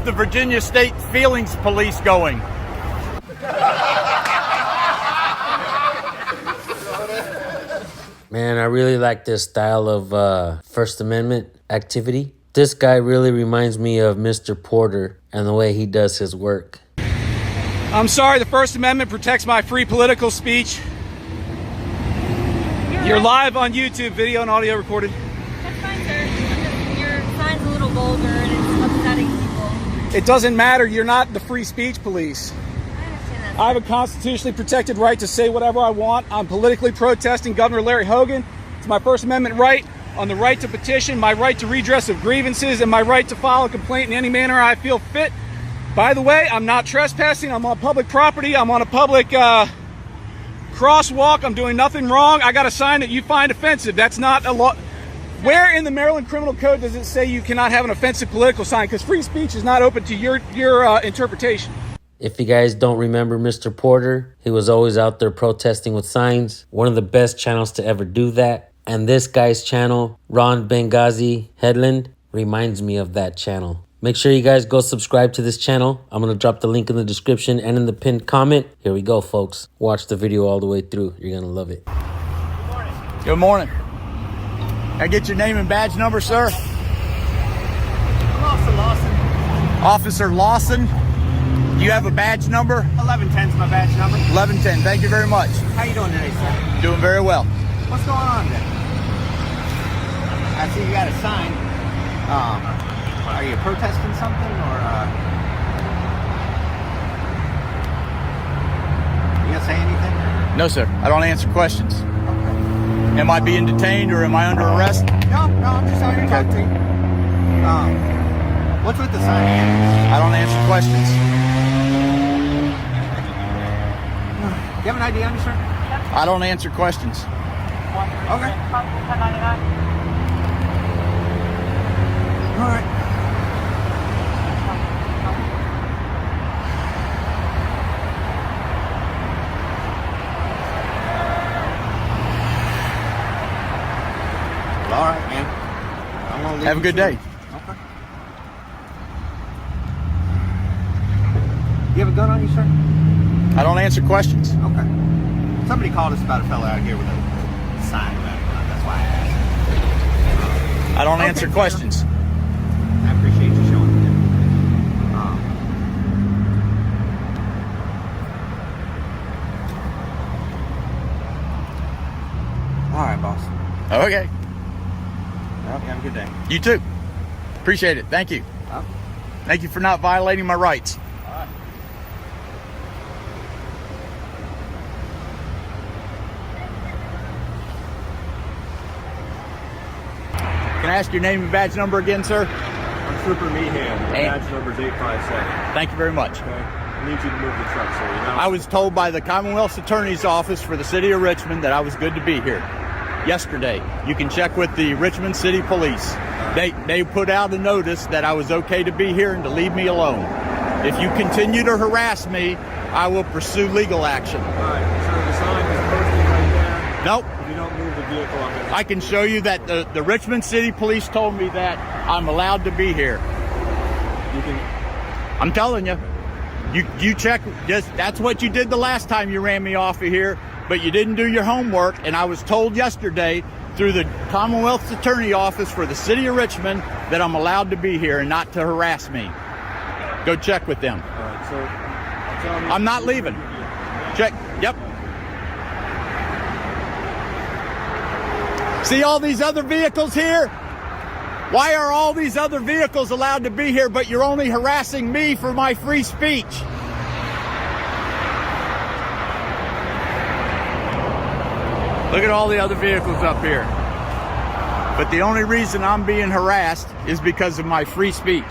the Virginia State Feelings Police going? Man, I really like this style of First Amendment activity. This guy really reminds me of Mr. Porter and the way he does his work. I'm sorry, the First Amendment protects my free political speech. You're live on YouTube, video and audio recorded. That's fine, sir. Your sign's a little vulgar and it's upsetting people. It doesn't matter, you're not the free speech police. I understand that. I have a constitutionally protected right to say whatever I want. I'm politically protesting Governor Larry Hogan. It's my First Amendment right on the right to petition, my right to redress of grievances, and my right to file a complaint in any manner I feel fit. By the way, I'm not trespassing. I'm on public property. I'm on a public crosswalk. I'm doing nothing wrong. I got a sign that you find offensive. That's not a law. Where in the Maryland Criminal Code does it say you cannot have an offensive political sign? Because free speech is not open to your interpretation. If you guys don't remember Mr. Porter, he was always out there protesting with signs. One of the best channels to ever do that. And this guy's channel, Ron Benghazi Headland, reminds me of that channel. Make sure you guys go subscribe to this channel. I'm going to drop the link in the description and in the pinned comment. Here we go, folks. Watch the video all the way through. You're going to love it. Good morning. Good morning. Can I get your name and badge number, sir? I'm Officer Lawson. Officer Lawson. Do you have a badge number? 1110 is my badge number. 1110. Thank you very much. How you doing today, sir? Doing very well. What's going on today? I see you got a sign. Are you protesting something, or you gonna say anything? No, sir. I don't answer questions. Okay. Am I being detained or am I under arrest? No, I'm just out here to talk to you. What's with the sign? I don't answer questions. You have an ID on you, sir? I don't answer questions. Okay. All right. All right, man. I'm gonna leave Have a good day. Okay. You have a gun on you, sir? I don't answer questions. Okay. Somebody called us about a fella out here with a sign about a gun. That's why I asked. I don't Okay, answer fair questions. I appreciate you showing me that. All right, boss. Okay. Well, you have a good day. You too. Appreciate it. Thank you. Thank you for not violating my rights. All right. Can I ask your name and badge number again, sir? I'm Trooper Meehan. My badge number is 857. Thank you very much. Okay. I need you to move the truck, sir. You know? I was told by the Commonwealth's Attorney's Office for the City of Richmond that I was good to be here yesterday. You can check with the Richmond City Police. They put out a notice that I was okay to be here and to leave me alone. If you continue to harass me, I will pursue legal action. All right. So the sign is posted right there. Nope. If you don't move the vehicle, I'm going to... I can show you that the Richmond City Police told me that I'm allowed to be here. You can... I'm telling you. You check, that's what you did the last time you ran me off of here, but you didn't do your homework, and I was told yesterday through the Commonwealth's Attorney Office for the City of Richmond that I'm allowed to be here and not to harass me. Go check with them. All right, so... I'll tell you... I'm not leaving. Check, yep. See all these other vehicles here? Why are all these other vehicles allowed to be here, but you're only harassing me for my free speech? Look at all the other vehicles up here. But the only reason I'm being harassed is because of my free speech.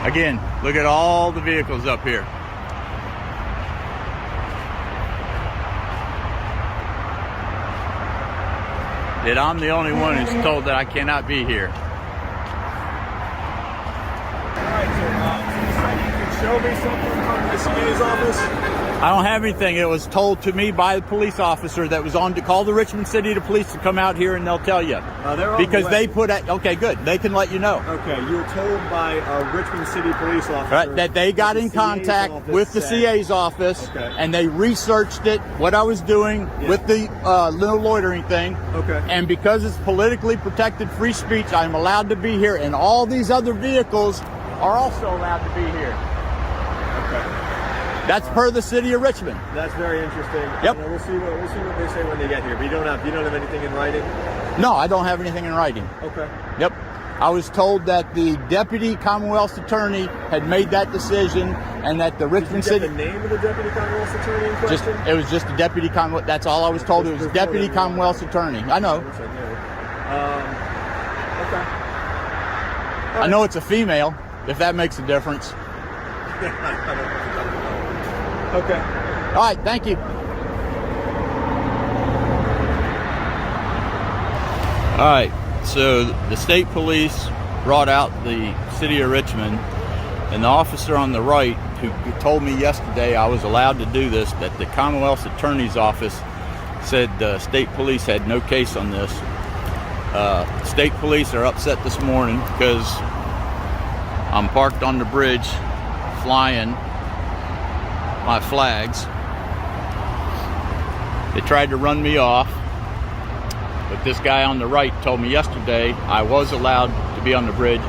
Again, look at all the vehicles up here. That I'm the only one who's told that I cannot be here. Alright, so you can show me something from the CA's office? I don't have anything. It was told to me by the police officer that was on to call the Richmond City Police to come out here and they'll tell you. They're on because the they way. put at, okay, good. They can let you know. Okay, you were told by a Richmond City police officer Right, that they got in CA's contact office with the said- CA's office Okay. and they researched it, what I was doing Yeah. with the no loitering thing. Okay. And because it's politically protected free speech, I'm allowed to be here, and all these other vehicles are also allowed to be here. Okay. That's per the city of Richmond. That's very interesting. Yep. We'll see what they say when they get here. But you don't have anything in writing? No, I don't have anything in writing. Okay. Yep. I was told that the deputy Commonwealth's attorney had made that decision and that the Richmond Did you City... get the name of the deputy Commonwealth's attorney in Just, question? it was just a deputy Commonwealth. That's all I was told. It was There's deputy more than one. Commonwealth's attorney. I know. I wish I knew. Okay. I know it's a female, if that makes a difference. Okay. All right, thank you. All right, so the state police brought out the city of Richmond, and the officer on the right who told me yesterday I was allowed to do this, that the Commonwealth's attorney's office said the state police had no case on this. State police are upset this morning because I'm parked on the bridge flying my flags. They tried to run me off, but this guy on the right told me yesterday I was allowed to be on the bridge,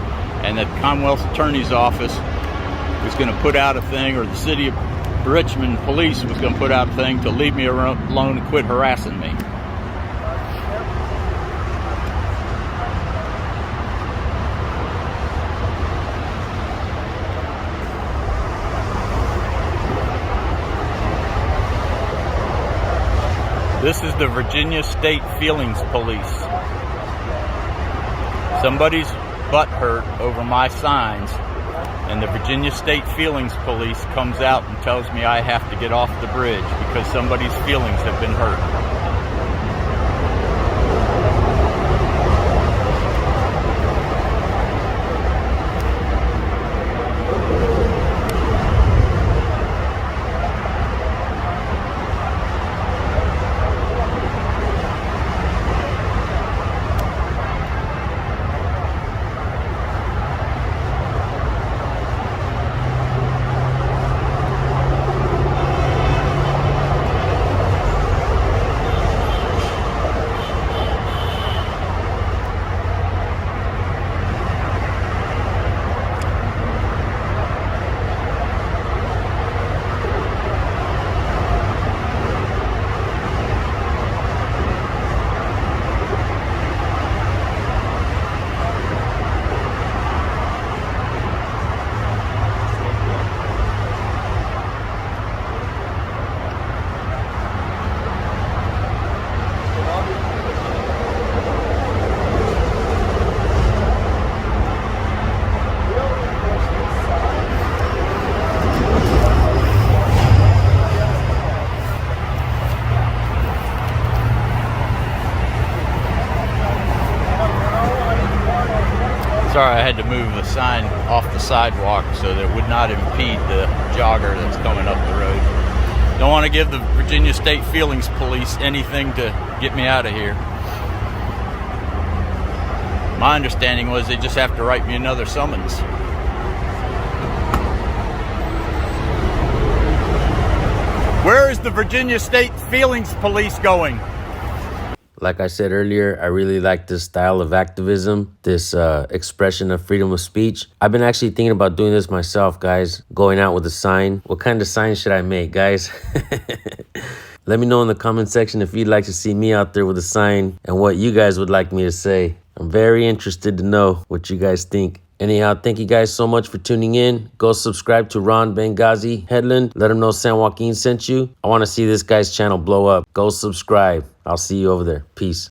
and that Commonwealth Attorney's Office was going to put out a thing, or the city of Richmond police was going to put out a thing to leave me alone and quit harassing me. This is the Virginia State Feelings Police. Somebody's butt hurt over my signs, and the Virginia State Feelings Police comes out and tells me I have to get off the bridge because somebody's feelings have been hurt. Sorry, I had to move the sign off the sidewalk so that it would not impede the jogger that's coming up the road. Don't want to give the Virginia State Feelings Police anything to get me out of here. My understanding was they just have to write me another summons. Where is the Virginia State Feelings Police going? Like I said earlier, I really like this style of activism, this expression of freedom of speech. I've been actually thinking about doing this myself, guys, going out with a sign. What kind of sign should I make, guys? Let me know in the comment section if you'd like to see me out there with a sign and what you guys would like me to say. I'm very interested to know what you guys think. Anyhow, thank you guys so much for tuning in. Go subscribe to Ron Benghazi Headland. Let him know San Joaquin sent you. I want to see this guy's channel blow up. Go subscribe. I'll see you over there. Peace.